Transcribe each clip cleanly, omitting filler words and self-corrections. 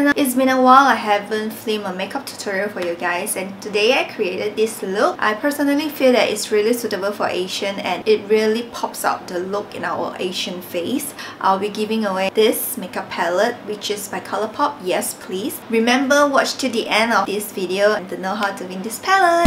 channel. It's been a while I haven't filmed a makeup tutorial for you guys, and today I created this look. I personally feel that it's really suitable for Asian and it really pops out the look in our Asian face. I'll be giving away this makeup palette which is by COLORPOP. Yes please. Remember, watch till the end of this video to know how to win this palette.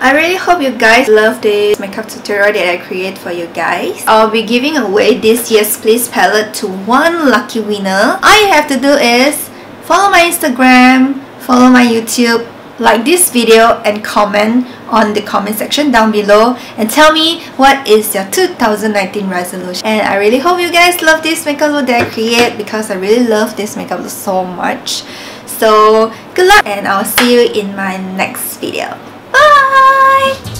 I really hope you guys love this makeup tutorial that I create for you guys. I'll be giving away this Yes Please palette to one lucky winner. All you have to do is follow my Instagram, follow my YouTube, like this video and comment on the comment section down below and tell me what is your 2019 resolution. And I really hope you guys love this makeup look that I create because I really love this makeup look so much. So good luck and I'll see you in my next video. Bye!